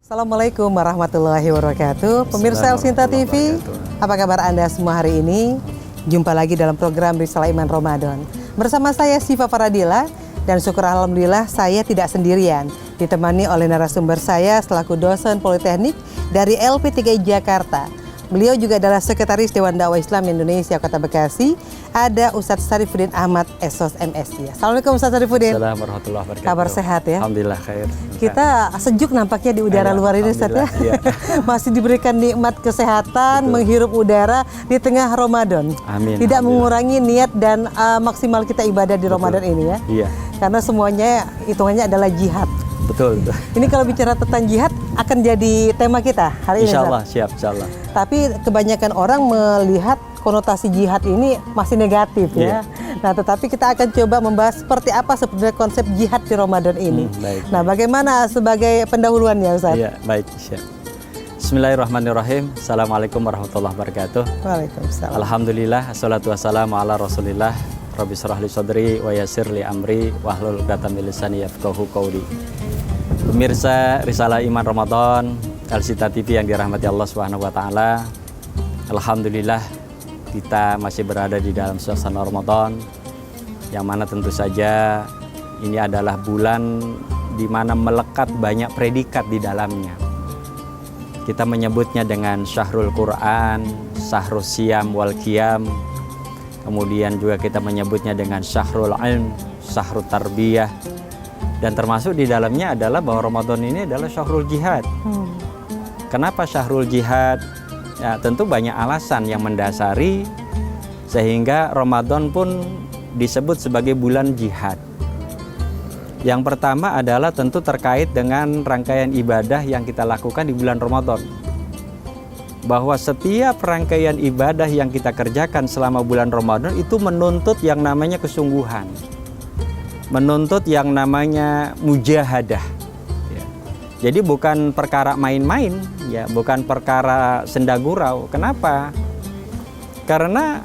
Assalamualaikum warahmatullahi wabarakatuh. Pemirsa El Sinta TV, apa kabar Anda semua hari ini? Jumpa lagi dalam program Risalah Iman Ramadan. Bersama saya Siva Faradila, dan syukur alhamdulillah saya tidak sendirian. Ditemani oleh narasumber saya selaku dosen Politeknik dari LP3I Jakarta. Beliau juga adalah Sekretaris Dewan Dakwah Islam Indonesia Kota Bekasi. Ada Ustadz Syarifuddin Ahmad, SOS MSI. Assalamualaikum Ustadz Syarifuddin. Assalamualaikum warahmatullahi wabarakatuh. Kabar sehat ya? Alhamdulillah khair. Kita sejuk nampaknya di udara luar ini Ustadz ya. Iya. Masih diberikan nikmat kesehatan, menghirup udara di tengah Ramadan. Amin. Tidak mengurangi niat dan maksimal kita ibadah di Ramadan ini ya. Iya. Karena semuanya hitungannya adalah jihad. Betul. Ini kalau bicara tentang jihad akan jadi tema kita hari ini. Insya Allah, siap, insya Allah. Tapi kebanyakan orang melihat konotasi jihad ini masih negatif ya. Nah, tetapi kita akan coba membahas seperti apa sebenarnya konsep jihad di Ramadan ini. Baik. Nah, bagaimana sebagai pendahuluannya Ustaz? Iya, baik, siap. Bismillahirrahmanirrahim. Assalamualaikum warahmatullahi wabarakatuh. Waalaikumsalam. Alhamdulillah, assalatu wassalamu ala rasulillah. Rabbi shrah li sadri wa yassir li amri wahlul 'uqdatam min lisani yafqahu qawli. Pemirsa Risalah Iman Ramadan, El Sinta TV yang dirahmati Allah Subhanahu wa taala. Alhamdulillah kita masih berada di dalam suasana Ramadan, yang mana tentu saja ini adalah bulan di mana melekat banyak predikat di dalamnya. Kita menyebutnya dengan Syahrul Quran, Syahrul Siyam wal Qiyam. Kemudian juga kita menyebutnya dengan Syahrul Ilm, Syahrul Tarbiyah. Dan termasuk di dalamnya adalah bahwa Ramadan ini adalah Syahrul Jihad. Kenapa Syahrul Jihad? Ya, tentu banyak alasan yang mendasari sehingga Ramadan pun disebut sebagai bulan jihad. Yang pertama adalah tentu terkait dengan rangkaian ibadah yang kita lakukan di bulan Ramadan. Bahwa setiap rangkaian ibadah yang kita kerjakan selama bulan Ramadan itu menuntut yang namanya kesungguhan. Menuntut yang namanya mujahadah. Ya. Jadi bukan perkara main-main, ya, bukan perkara senda gurau. Kenapa? Karena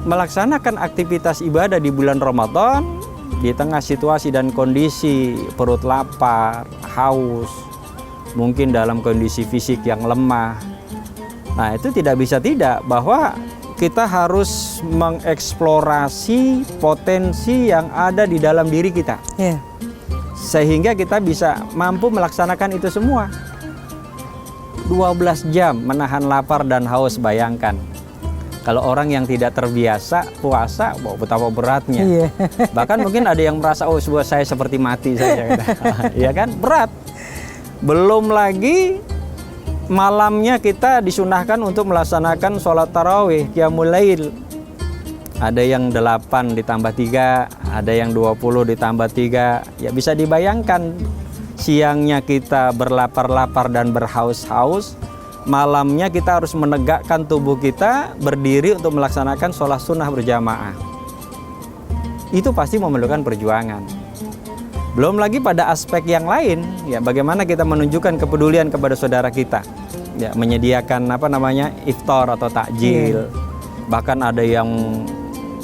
melaksanakan aktivitas ibadah di bulan Ramadan di tengah situasi dan kondisi perut lapar, haus, mungkin dalam kondisi fisik yang lemah. Nah, itu tidak bisa tidak bahwa kita harus mengeksplorasi potensi yang ada di dalam diri kita. Sehingga kita bisa mampu melaksanakan itu semua. 12 jam menahan lapar dan haus, bayangkan. Kalau orang yang tidak terbiasa puasa, betapa beratnya. Bahkan mungkin ada yang merasa, oh saya seperti mati saja. Iya kan? Berat. Belum lagi malamnya kita disunahkan untuk melaksanakan sholat tarawih, qiyamul lail. Ada yang 8 ditambah 3, ada yang 20 ditambah 3. Ya bisa dibayangkan, siangnya kita berlapar-lapar dan berhaus-haus, malamnya kita harus menegakkan tubuh kita berdiri untuk melaksanakan sholat sunnah berjamaah. Itu pasti memerlukan perjuangan. Belum lagi pada aspek yang lain, ya bagaimana kita menunjukkan kepedulian kepada saudara kita, ya menyediakan iftar atau takjil. Bahkan ada yang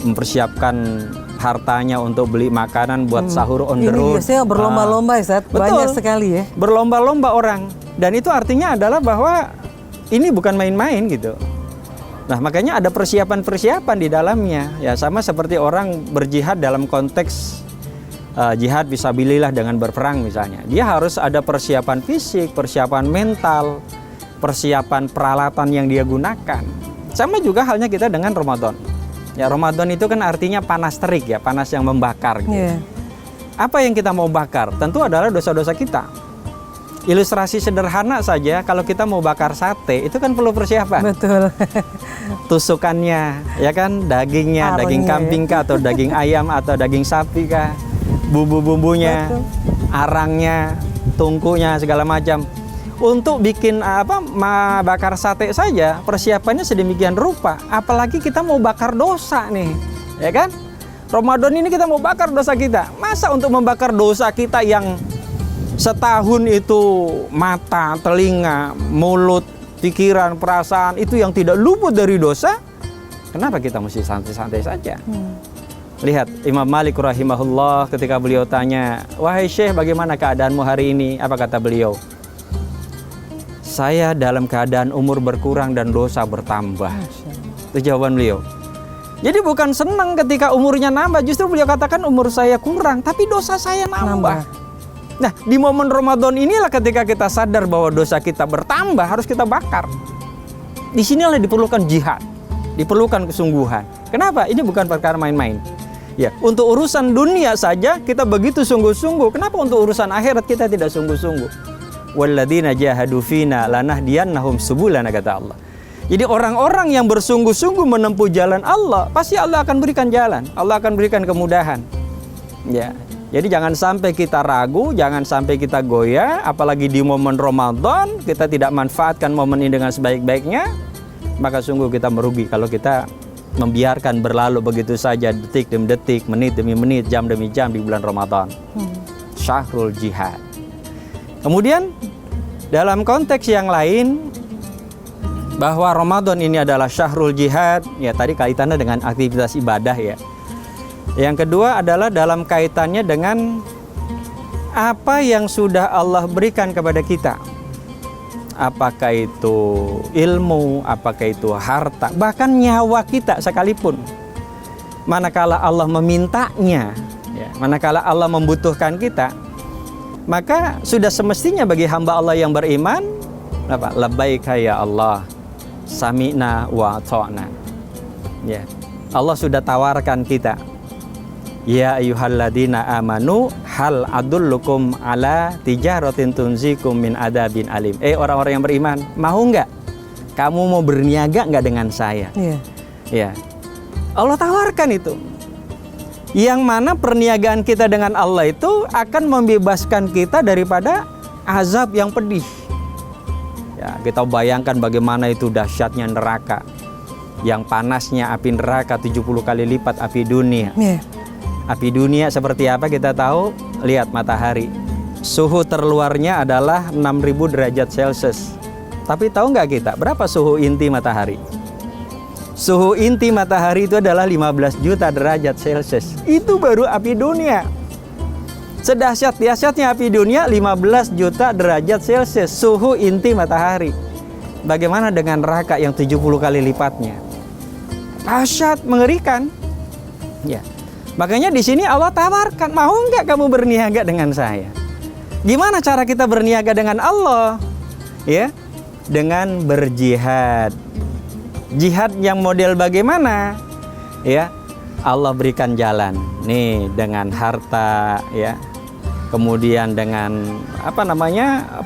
mempersiapkan hartanya untuk beli makanan buat sahur on the road. Ini biasanya berlomba-lomba Ustaz, banyak sekali ya. Berlomba-lomba orang, dan itu artinya adalah bahwa ini bukan main-main gitu. Nah, makanya ada persiapan-persiapan di dalamnya, ya sama seperti orang berjihad dalam konteks jihad fisabilillah dengan berperang misalnya. Dia harus ada persiapan fisik, persiapan mental, persiapan peralatan yang dia gunakan. Sama juga halnya kita dengan Ramadan. Ya, Ramadan itu kan artinya panas terik ya, panas yang membakar gitu. Apa yang kita mau bakar? Tentu adalah dosa-dosa kita. Ilustrasi sederhana saja, kalau kita mau bakar sate itu kan perlu persiapan. Betul. Tusukannya, ya kan, dagingnya, daging kambing kah atau daging ayam atau daging sapi kah? Bumbu-bumbunya, arangnya, tungkunya, segala macam. Untuk bikin bakar sate saja persiapannya sedemikian rupa, apalagi kita mau bakar dosa nih, ya kan? Ramadan ini kita mau bakar dosa kita. Masa untuk membakar dosa kita yang setahun itu mata, telinga, mulut, pikiran, perasaan itu yang tidak luput dari dosa, kenapa kita mesti santai-santai saja? Lihat Imam Malik rahimahullah ketika beliau tanya, wahai Syekh, bagaimana keadaanmu hari ini? Apa kata beliau? Saya dalam keadaan umur berkurang dan dosa bertambah. Itu jawaban beliau. Jadi bukan senang ketika umurnya nambah, justru beliau katakan umur saya kurang, tapi dosa saya nambah. Nah, di momen Ramadan inilah ketika kita sadar bahwa dosa kita bertambah, harus kita bakar. Di sinilah diperlukan jihad, diperlukan kesungguhan. Kenapa? Ini bukan perkara main-main. Ya, untuk urusan dunia saja kita begitu sungguh-sungguh. Kenapa untuk urusan akhirat kita tidak sungguh-sungguh? Walladzina jahadu fina lanahdiyannahum subulana, kata Allah. Jadi orang-orang yang bersungguh-sungguh menempuh jalan Allah, pasti Allah akan berikan jalan, Allah akan berikan kemudahan. Ya. Jadi jangan sampai kita ragu, jangan sampai kita goyah, apalagi di momen Ramadan kita tidak manfaatkan momen ini dengan sebaik-baiknya, maka sungguh kita merugi kalau kita membiarkan berlalu begitu saja detik demi detik, menit demi menit, jam demi jam di bulan Ramadan. Syahrul jihad. Kemudian dalam konteks yang lain, bahwa Ramadan ini adalah syahrul jihad, ya tadi kaitannya dengan aktivitas ibadah ya. Yang kedua adalah dalam kaitannya dengan apa yang sudah Allah berikan kepada kita. Apakah itu ilmu, apakah itu harta, bahkan nyawa kita sekalipun. Manakala Allah memintanya, ya, manakala Allah membutuhkan kita, maka sudah semestinya bagi hamba Allah yang beriman, apa? Labbaika ya Allah, sami'na wa ta'na. Ya. Allah sudah tawarkan kita. Ya ayyuhalladzina amanu hal adullukum ala tijaratin tunzikum min adabin alim. Orang-orang yang beriman, mau nggak? Kamu mau berniaga nggak dengan saya? Iya. Ya. Allah tawarkan itu. Yang mana perniagaan kita dengan Allah itu akan membebaskan kita daripada azab yang pedih. Ya, kita bayangkan bagaimana itu dahsyatnya neraka. Yang panasnya api neraka 70 kali lipat api dunia. Api dunia seperti apa kita tahu? Lihat matahari. Suhu terluarnya adalah 6.000 derajat Celcius. Tapi tahu nggak kita berapa suhu inti matahari? Suhu inti matahari itu adalah 15 juta derajat Celcius. Itu baru api dunia. Sedahsyat-dahsyatnya api dunia 15 juta derajat Celcius suhu inti matahari. Bagaimana dengan neraka yang 70 kali lipatnya? Dahsyat, mengerikan. Ya. Makanya di sini Allah tawarkan, mau nggak kamu berniaga dengan saya? Gimana cara kita berniaga dengan Allah? Ya, dengan berjihad. Jihad yang model bagaimana? Ya, Allah berikan jalan. Nih dengan harta, ya. Kemudian dengan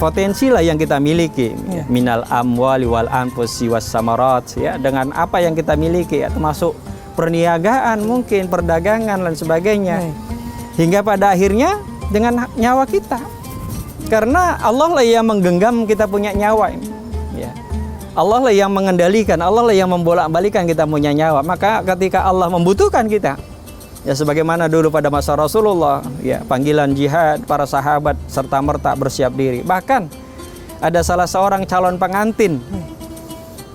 potensi lah yang kita miliki, ya. Minal amwali wal anfusi was samarat, ya, dengan apa yang kita miliki, ya, termasuk perniagaan, mungkin perdagangan dan sebagainya, hingga pada akhirnya dengan nyawa kita, karena Allah lah yang menggenggam kita punya nyawa, ya. Allah lah yang mengendalikan, Allah lah yang membolak-balikan kita punya nyawa. Maka ketika Allah membutuhkan kita, ya sebagaimana dulu pada masa Rasulullah, ya, panggilan jihad, para sahabat serta merta bersiap diri. Bahkan ada salah seorang calon pengantin,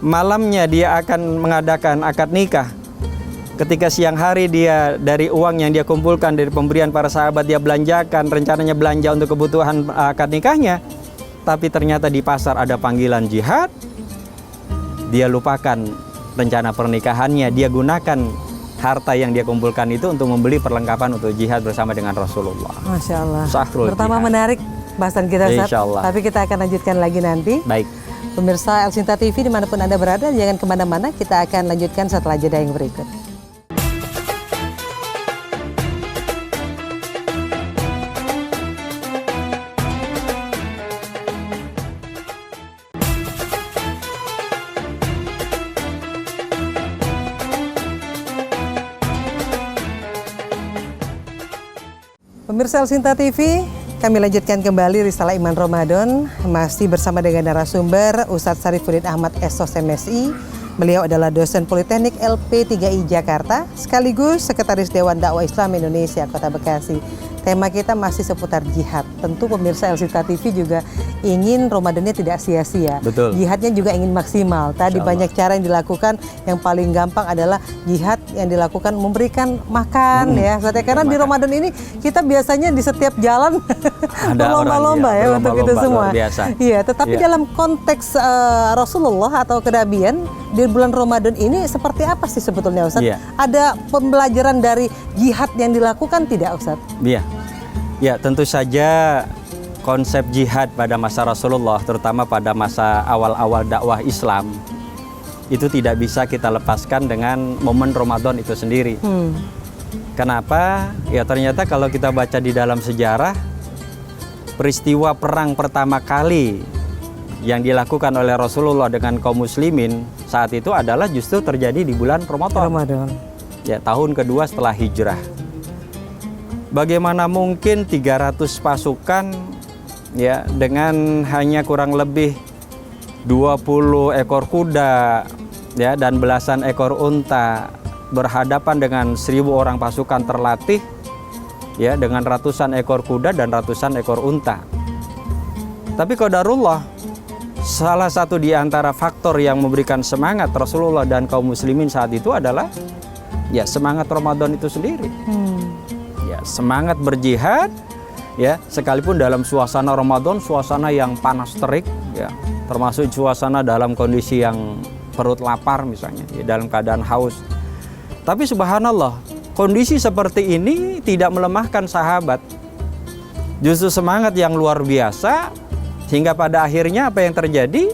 malamnya dia akan mengadakan akad nikah. Ketika siang hari dia dari uang yang dia kumpulkan dari pemberian para sahabat, dia belanjakan, rencananya belanja untuk kebutuhan akad nikahnya. Tapi ternyata di pasar ada panggilan jihad. Dia lupakan rencana pernikahannya, dia gunakan harta yang dia kumpulkan itu untuk membeli perlengkapan untuk jihad bersama dengan Rasulullah. Masya Allah. Pertama jihad. Menarik bahasan kita, Ustaz. Tapi kita akan lanjutkan lagi nanti. Baik. Pemirsa El Sinta TV dimanapun Anda berada, jangan kemana-mana. Kita akan lanjutkan setelah jeda yang berikut. Pemirsa El Sinta TV, kami lanjutkan kembali Risalah Iman Ramadan, masih bersama dengan narasumber Ustadz Syarifuddin Ahmad SOS MSI. Beliau adalah dosen Politeknik LP3I Jakarta, sekaligus Sekretaris Dewan Dakwah Islam Indonesia Kota Bekasi. tema kita masih seputar jihad. Tentu pemirsa Elsita TV juga ingin Ramadannya tidak sia-sia. Betul. Jihadnya juga ingin maksimal. Tadi Insya Allah. banyak cara yang dilakukan. Yang paling gampang adalah jihad yang dilakukan memberikan makan ya. Ustaz, karena di Ramadan ini kita biasanya di setiap jalan berlomba-lomba ya untuk itu semua. Iya, tetapi dalam konteks Rasulullah atau kenabian di bulan Ramadan ini seperti apa sih sebetulnya, Ustaz? Ada pembelajaran dari jihad yang dilakukan tidak, Ustaz? Iya. Ya, tentu saja konsep jihad pada masa Rasulullah, terutama pada masa awal-awal dakwah Islam, itu tidak bisa kita lepaskan dengan momen Ramadan itu sendiri. Kenapa? Ya ternyata kalau kita baca di dalam sejarah, peristiwa perang pertama kali yang dilakukan oleh Rasulullah dengan kaum muslimin saat itu adalah justru terjadi di bulan Ramadan. Ya, tahun kedua setelah hijrah. Bagaimana mungkin 300 pasukan ya dengan hanya kurang lebih 20 ekor kuda ya dan belasan ekor unta berhadapan dengan 1000 orang pasukan terlatih ya dengan ratusan ekor kuda dan ratusan ekor unta. Tapi qadarullah, salah satu di antara faktor yang memberikan semangat Rasulullah dan kaum muslimin saat itu adalah ya semangat Ramadan itu sendiri. Ya, semangat berjihad ya, sekalipun dalam suasana Ramadan, suasana yang panas terik ya, termasuk suasana dalam kondisi yang perut lapar misalnya ya, dalam keadaan haus. Tapi subhanallah, kondisi seperti ini tidak melemahkan sahabat. Justru semangat yang luar biasa, hingga pada akhirnya apa yang terjadi?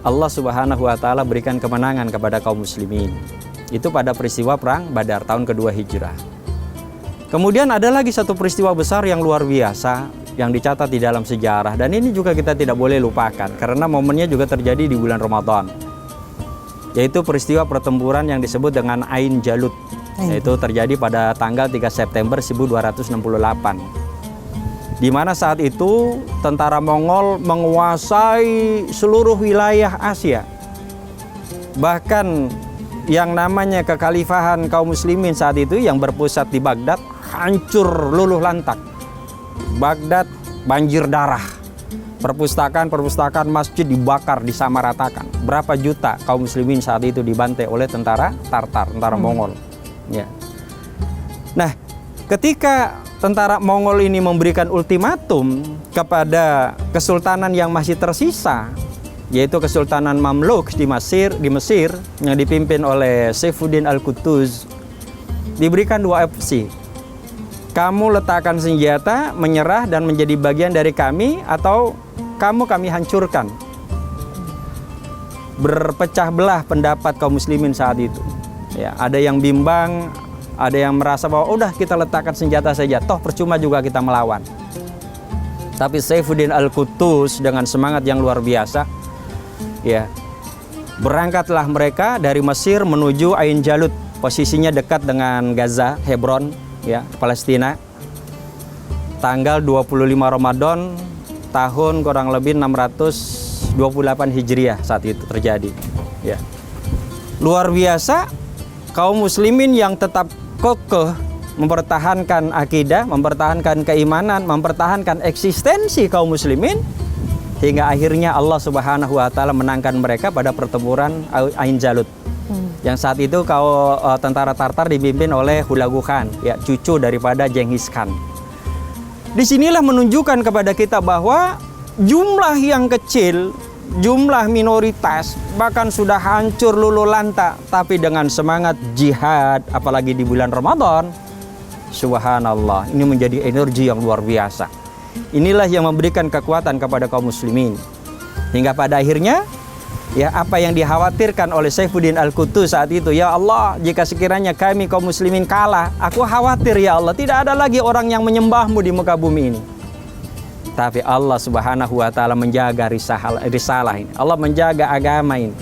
Allah Subhanahu wa taala berikan kemenangan kepada kaum muslimin. Itu pada peristiwa perang Badar tahun kedua Hijrah. Kemudian ada lagi satu peristiwa besar yang luar biasa yang dicatat di dalam sejarah, dan ini juga kita tidak boleh lupakan karena momennya juga terjadi di bulan Ramadan. Yaitu peristiwa pertempuran yang disebut dengan Ain Jalut. Yaitu terjadi pada tanggal 3 September 1268. Di mana saat itu tentara Mongol menguasai seluruh wilayah Asia. Bahkan yang namanya kekhalifahan kaum muslimin saat itu yang berpusat di Baghdad hancur luluh lantak. Baghdad banjir darah. Perpustakaan masjid dibakar, disamaratakan. Berapa juta kaum muslimin saat itu dibantai oleh tentara Tartar, tentara Mongol. Ya. Nah, ketika tentara Mongol ini memberikan ultimatum kepada kesultanan yang masih tersisa, yaitu Kesultanan Mamluk di Mesir yang dipimpin oleh Saifuddin Al-Qutuz, diberikan dua opsi. Kamu letakkan senjata, menyerah dan menjadi bagian dari kami, atau kami hancurkan. Berpecah belah pendapat kaum muslimin saat itu. Ya, ada yang bimbang, ada yang merasa bahwa udah kita letakkan senjata saja, toh percuma juga kita melawan. Tapi Saifuddin Al-Qutuz dengan semangat yang luar biasa, ya, berangkatlah mereka dari Mesir menuju Ain Jalut, posisinya dekat dengan Gaza, Hebron, ya, Palestina. Tanggal 25 Ramadan tahun kurang lebih 628 Hijriah saat itu terjadi. Ya. Luar biasa, kaum muslimin yang tetap kokoh mempertahankan akidah, mempertahankan keimanan, mempertahankan eksistensi kaum muslimin, hingga akhirnya Allah Subhanahu wa taala menangkan mereka pada pertempuran Ain Jalut. Yang saat itu tentara Tartar dipimpin oleh Hulagu Khan, ya, cucu daripada Genghis Khan. Disinilah menunjukkan kepada kita bahwa jumlah yang kecil, jumlah minoritas, bahkan sudah hancur luluh lantak, tapi dengan semangat jihad, apalagi di bulan Ramadan, subhanallah, ini menjadi energi yang luar biasa. Inilah yang memberikan kekuatan kepada kaum muslimin. Hingga pada akhirnya, ya, apa yang dikhawatirkan oleh Saifuddin Al-Qutuz saat itu, ya Allah, jika sekiranya kami kaum muslimin kalah, aku khawatir ya Allah, tidak ada lagi orang yang menyembahmu di muka bumi ini. Tapi Allah Subhanahu wa taala menjaga risalah ini. Allah menjaga agama ini.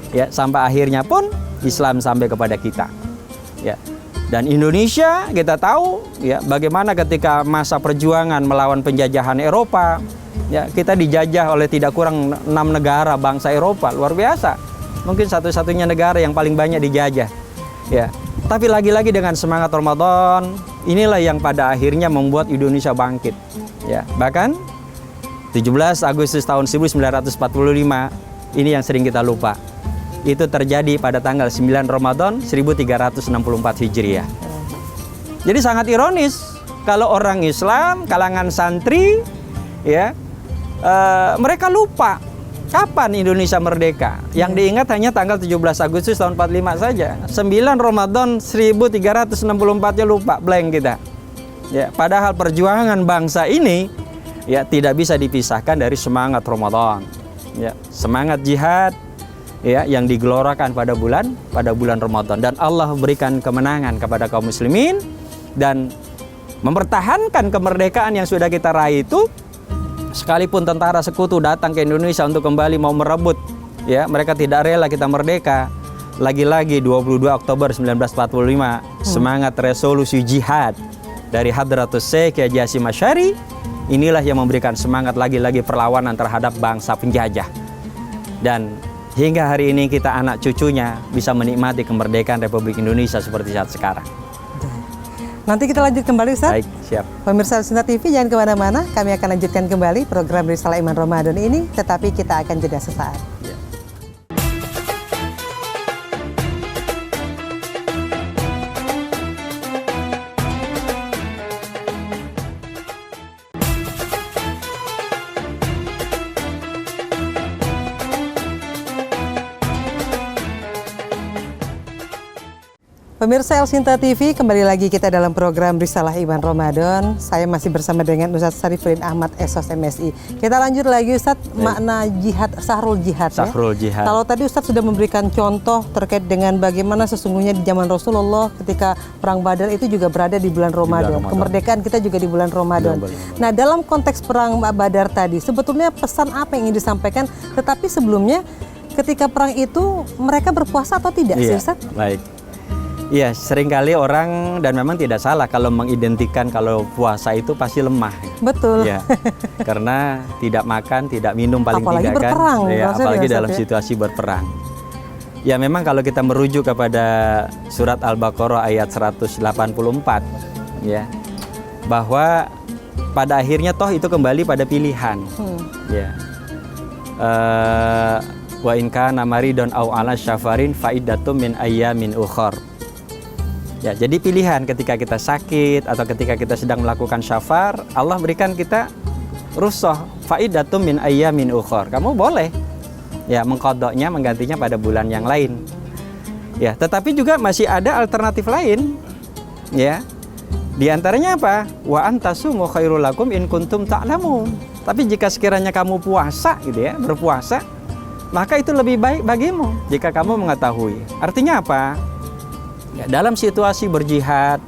Ya, sampai akhirnya pun Islam sampai kepada kita. Ya. Dan Indonesia kita tahu ya bagaimana ketika masa perjuangan melawan penjajahan Eropa, ya, kita dijajah oleh tidak kurang 6 negara bangsa Eropa, luar biasa. Mungkin satu-satunya negara yang paling banyak dijajah. Ya. Tapi lagi-lagi dengan semangat Ramadan, inilah yang pada akhirnya membuat Indonesia bangkit. Ya, bahkan 17 Agustus tahun 1945 ini yang sering kita lupa. Itu terjadi pada tanggal 9 Ramadan 1364 Hijriah. Jadi sangat ironis kalau orang Islam, kalangan santri, ya, mereka lupa kapan Indonesia merdeka. Yang diingat hanya tanggal 17 Agustus tahun 45 saja. 9 Ramadan 1364-nya lupa, blank kita. Ya, padahal perjuangan bangsa ini ya tidak bisa dipisahkan dari semangat Ramadan. Ya, semangat jihad ya yang digelorakan pada bulan Ramadan, dan Allah berikan kemenangan kepada kaum muslimin dan mempertahankan kemerdekaan yang sudah kita raih itu. Sekalipun tentara sekutu datang ke Indonesia untuk kembali mau merebut, ya, mereka tidak rela kita merdeka. Lagi-lagi 22 Oktober 1945, semangat resolusi jihad dari Hadratus Syekh Haji Hasyim Asy'ari inilah yang memberikan semangat lagi-lagi perlawanan terhadap bangsa penjajah. Dan hingga hari ini kita anak cucunya bisa menikmati kemerdekaan Republik Indonesia seperti saat sekarang. Nanti kita lanjut kembali, Ustaz. Baik, siap. Pemirsa Al-Sinta TV, jangan kemana-mana. Kami akan lanjutkan kembali program Risalah Iman Ramadan ini, tetapi kita akan jeda sesaat. Ya. Pemirsa Al-Sinta TV, kembali lagi kita dalam program Risalah Iman Ramadan. Saya masih bersama dengan Ustadz Syarifudin Ahmad, SOS MSI. Kita lanjut lagi, Ustadz, makna jihad, sahrul jihad. Sahrul jihad. Kalau tadi Ustadz sudah memberikan contoh terkait dengan bagaimana sesungguhnya di zaman Rasulullah ketika Perang Badar itu juga berada di bulan Ramadan. Kemerdekaan kita juga di bulan Ramadan. Nah, dalam konteks Perang Badar tadi, sebetulnya pesan apa yang ingin disampaikan? Tetapi sebelumnya, ketika perang itu mereka berpuasa atau tidak, Iya, Ustadz? baik. Iya, seringkali orang, dan memang tidak salah kalau mengidentikan kalau puasa itu pasti lemah. Betul. Ya, karena tidak makan, tidak minum paling Apalagi tidak berperang, kan. Ya, apalagi ya, dalam situasi berperang. Ya, memang kalau kita merujuk kepada surat Al-Baqarah ayat 184, ya, bahwa pada akhirnya toh itu kembali pada pilihan. Ya. Wa in kana maridun aw ala syafarin faidatum min ayyamin ukhar. Ya, jadi pilihan ketika kita sakit atau ketika kita sedang melakukan syafar, Allah berikan kita rukhsah, faidatum min ayyamin ukhar. Kamu boleh ya mengqadanya, menggantinya pada bulan yang lain. Ya, tetapi juga masih ada alternatif lain. Ya. Di antaranya apa? Wa antasumu khairul lakum in kuntum ta'lamun. Tapi jika sekiranya kamu puasa gitu ya, berpuasa, maka itu lebih baik bagimu jika kamu mengetahui. Artinya apa? Ya, dalam situasi berjihad,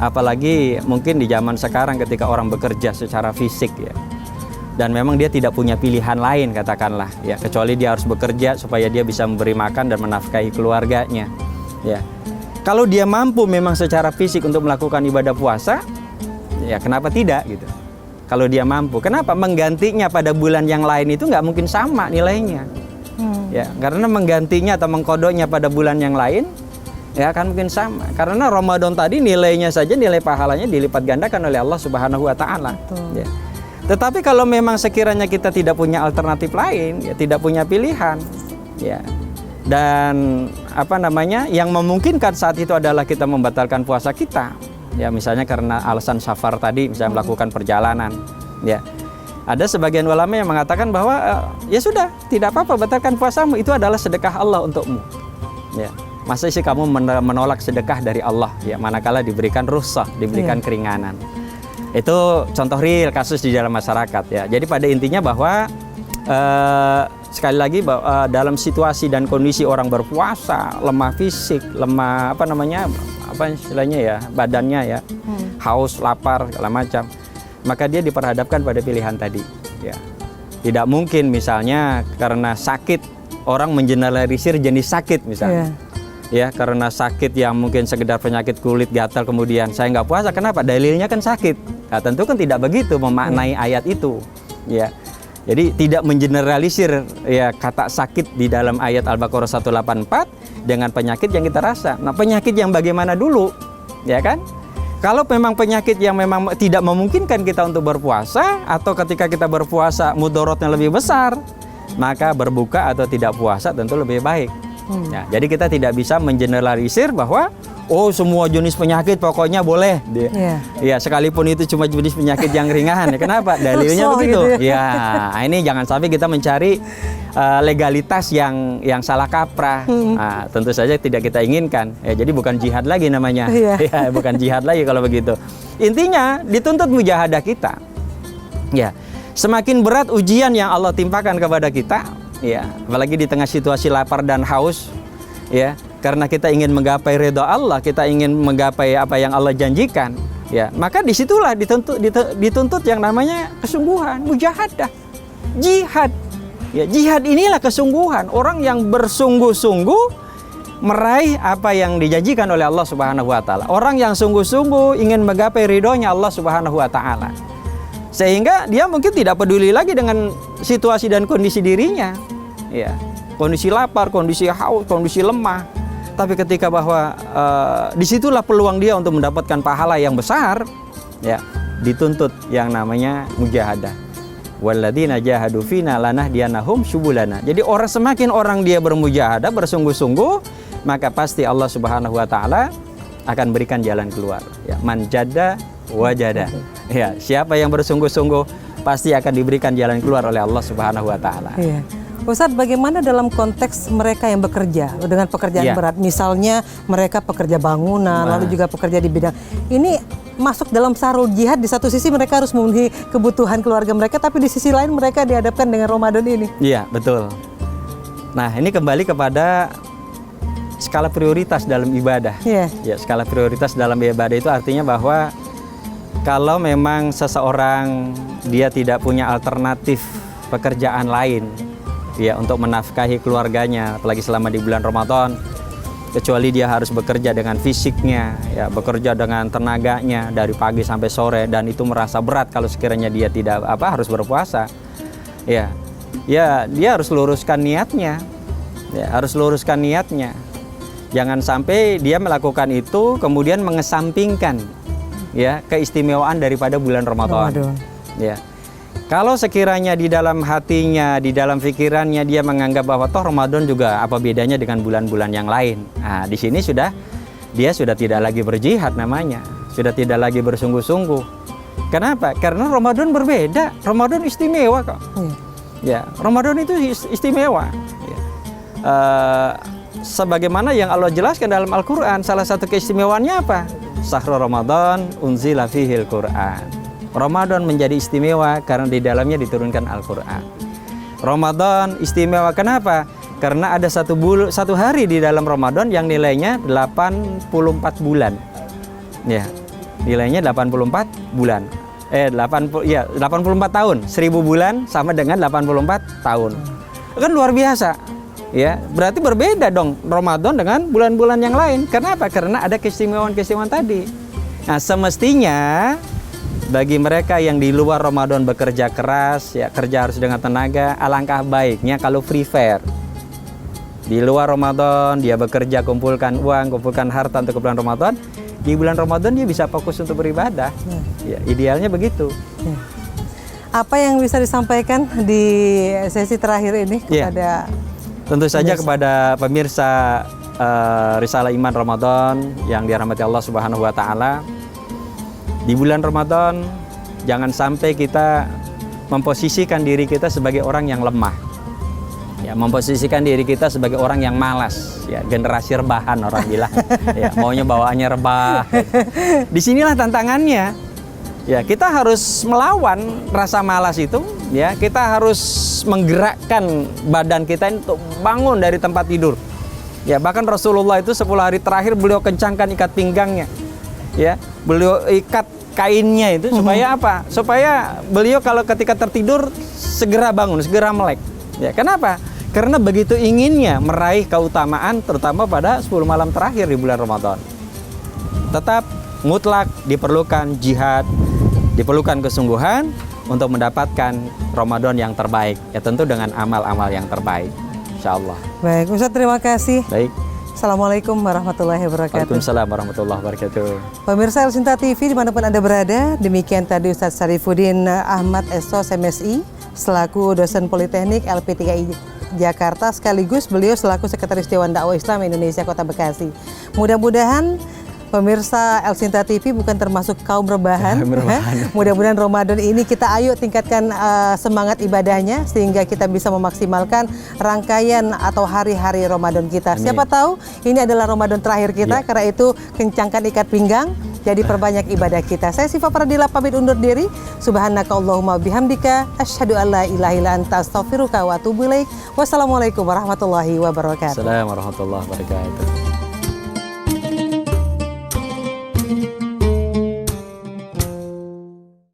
apalagi mungkin di zaman sekarang ketika orang bekerja secara fisik ya, dan memang dia tidak punya pilihan lain katakanlah ya, kecuali dia harus bekerja supaya dia bisa memberi makan dan menafkahi keluarganya ya. Kalau dia mampu memang secara fisik untuk melakukan ibadah puasa, ya kenapa tidak gitu. Kalau dia mampu, kenapa menggantinya pada bulan yang lain itu nggak mungkin sama nilainya ya, karena menggantinya atau mengkodoknya pada bulan yang lain ya kan mungkin sama, karena Ramadan tadi nilainya saja, nilai pahalanya dilipat gandakan oleh Allah Subhanahu wa taala. Ya. Tetapi kalau memang sekiranya kita tidak punya alternatif lain, ya tidak punya pilihan, ya. Dan apa namanya? Yang memungkinkan saat itu adalah kita membatalkan puasa kita. Ya, misalnya karena alasan safar tadi, misalnya melakukan perjalanan, ya. Ada sebagian ulama yang mengatakan bahwa ya sudah, tidak apa-apa batalkan puasamu, itu adalah sedekah Allah untukmu. Ya. Masa sih kamu menolak sedekah dari Allah ya, manakala diberikan rukhsah, diberikan keringanan. Itu contoh real kasus di dalam masyarakat ya. Jadi pada intinya bahwa sekali lagi bahwa dalam situasi dan kondisi orang berpuasa, lemah fisik, lemah apa namanya? Apa istilahnya ya, badannya ya. Haus, lapar, segala macam. Maka dia diperhadapkan pada pilihan tadi ya. Tidak mungkin misalnya karena sakit orang mengeneralisir jenis sakit misalnya. Ya, karena sakit yang mungkin sekedar penyakit kulit gatal kemudian saya nggak puasa, kenapa? Dalilnya kan sakit. Nah, tentu kan tidak begitu memaknai ayat itu. Ya, jadi tidak mengeneralisir ya kata sakit di dalam ayat Al-Baqarah 184 dengan penyakit yang kita rasa. Nah, penyakit yang bagaimana dulu, ya kan? Kalau memang penyakit yang memang tidak memungkinkan kita untuk berpuasa, atau ketika kita berpuasa mudorotnya lebih besar, maka berbuka atau tidak puasa tentu lebih baik. Ya, jadi kita tidak bisa mengeneralisir bahwa semua jenis penyakit pokoknya boleh. Ya, sekalipun itu cuma jenis penyakit yang ringan. Ya, kenapa? Dalilnya begitu. Gitu ya, ini jangan sampai kita mencari legalitas yang salah kaprah. Nah, tentu saja tidak kita inginkan. Ya, jadi bukan jihad lagi namanya. Ya, bukan jihad lagi kalau begitu. Intinya dituntut mujahadah kita. Ya, semakin berat ujian yang Allah timpakan kepada kita, ya, apalagi di tengah situasi lapar dan haus, ya, karena kita ingin menggapai ridha Allah, kita ingin menggapai apa yang Allah janjikan, ya, maka disitulah dituntut yang namanya kesungguhan, mujahadah, jihad. Ya, jihad inilah kesungguhan, orang yang bersungguh-sungguh meraih apa yang dijanjikan oleh Allah Subhanahu wa taala. Orang yang sungguh-sungguh ingin menggapai ridhonya Allah Subhanahu wa taala. Sehingga dia mungkin tidak peduli lagi dengan situasi dan kondisi dirinya. Ya, kondisi lapar, kondisi haus, kondisi lemah. Tapi ketika bahwa disitulah peluang dia untuk mendapatkan pahala yang besar, ya, dituntut yang namanya mujahadah. Walladzina jahadu fina lanahdiyanahum subulana. Jadi semakin orang dia bermujahadah, bersungguh-sungguh, maka pasti Allah Subhanahu wa taala akan berikan jalan keluar. Ya, man jada wajada. Ya, siapa yang bersungguh-sungguh pasti akan diberikan jalan keluar oleh Allah Subhanahu wa taala. Iya. Ustadz, bagaimana dalam konteks mereka yang bekerja dengan pekerjaan berat? Misalnya mereka pekerja bangunan, lalu juga pekerja di bidang ini masuk dalam sarul jihad. Di satu sisi mereka harus memenuhi kebutuhan keluarga mereka, tapi di sisi lain mereka dihadapkan dengan Ramadan ini. Iya, betul. Nah, ini kembali kepada skala prioritas dalam ibadah. Ya, skala prioritas dalam ibadah itu artinya bahwa kalau memang seseorang dia tidak punya alternatif pekerjaan lain, ya, untuk menafkahi keluarganya, apalagi selama di bulan Ramadan, kecuali dia harus bekerja dengan fisiknya, ya, bekerja dengan tenaganya dari pagi sampai sore, dan itu merasa berat kalau sekiranya dia tidak harus berpuasa, ya, dia harus luruskan niatnya, ya, harus luruskan niatnya. Jangan sampai dia melakukan itu kemudian mengesampingkan, ya, keistimewaan daripada bulan Ramadan. Ya. Kalau sekiranya di dalam hatinya, di dalam pikirannya dia menganggap bahwa toh Ramadan juga apa bedanya dengan bulan-bulan yang lain. Nah, di sini dia sudah tidak lagi berjihad namanya, sudah tidak lagi bersungguh-sungguh. Kenapa? Karena Ramadan berbeda, Ramadan istimewa kok. Ya, Ramadan itu istimewa. Ya. Sebagaimana yang Allah jelaskan dalam Al-Quran, salah satu keistimewaannya apa? Syahrul Ramadan unzila fihil Quran. Ramadan menjadi istimewa karena di dalamnya diturunkan Al-Quran. Ramadan istimewa kenapa? Karena ada satu hari di dalam Ramadan yang nilainya 84 bulan. Ya, nilainya 84 bulan. 84 tahun. 1000 bulan sama dengan 84 tahun. Kan luar biasa. Ya, berarti berbeda dong Ramadan dengan bulan-bulan yang lain. Kenapa? Karena ada keistimewaan-keistimewaan tadi. Nah, semestinya bagi mereka yang di luar Ramadan bekerja keras, ya, kerja harus dengan tenaga, alangkah baiknya kalau free fair. Di luar Ramadan dia bekerja, kumpulkan uang, kumpulkan harta untuk bulan Ramadan. Di bulan Ramadan dia bisa fokus untuk beribadah. Ya, idealnya begitu. Apa yang bisa disampaikan di sesi terakhir ini kepada tentu saja kepada pemirsa Risalah Iman Ramadan yang dirahmati Allah Subhanahu wa taala. Di bulan Ramadan jangan sampai kita memposisikan diri kita sebagai orang yang lemah. Ya, memposisikan diri kita sebagai orang yang malas, ya, generasi rebahan orang bilang. Ya, maunya bawaannya rebah. Disinilah tantangannya. Ya, kita harus melawan rasa malas itu, ya. Kita harus menggerakkan badan kita untuk bangun dari tempat tidur. Ya, bahkan Rasulullah itu 10 hari terakhir beliau kencangkan ikat pinggangnya. Ya, beliau ikat kainnya itu supaya apa? Supaya beliau kalau ketika tertidur segera bangun, segera melek. Ya, kenapa? Karena begitu inginnya meraih keutamaan terutama pada 10 malam terakhir di bulan Ramadan. Tetap mutlak diperlukan jihad, diperlukan kesungguhan untuk mendapatkan Ramadan yang terbaik. Ya, tentu dengan amal-amal yang terbaik. Insyaallah. Baik, Ustaz, terima kasih. Baik. Assalamualaikum warahmatullahi wabarakatuh. Waalaikumsalam warahmatullahi wabarakatuh. Pemirsa Elsinta TV dimanapun Anda berada, demikian tadi Ustadz Syarifuddin Ahmad SOS MSI selaku dosen Politeknik LP3I Jakarta, sekaligus beliau selaku Sekretaris Dewan Dakwah Islam Indonesia Kota Bekasi. Mudah-mudahan pemirsa Elsinta TV bukan termasuk kaum rebahan. Mudah-mudahan Ramadan ini kita ayo tingkatkan semangat ibadahnya sehingga kita bisa memaksimalkan rangkaian atau hari-hari Ramadan kita. Amin. Siapa tahu ini adalah Ramadan terakhir kita, karena itu kencangkan ikat pinggang. Jadi perbanyak ibadah kita. Saya Siva Paradila pamit undur diri. Subhanakallahumma bihamdika asyhadu an la ilaha illa anta astaghfiruka wa atubu ilaik. Wassalamualaikum warahmatullahi wabarakatuh. Assalamualaikum warahmatullahi wabarakatuh.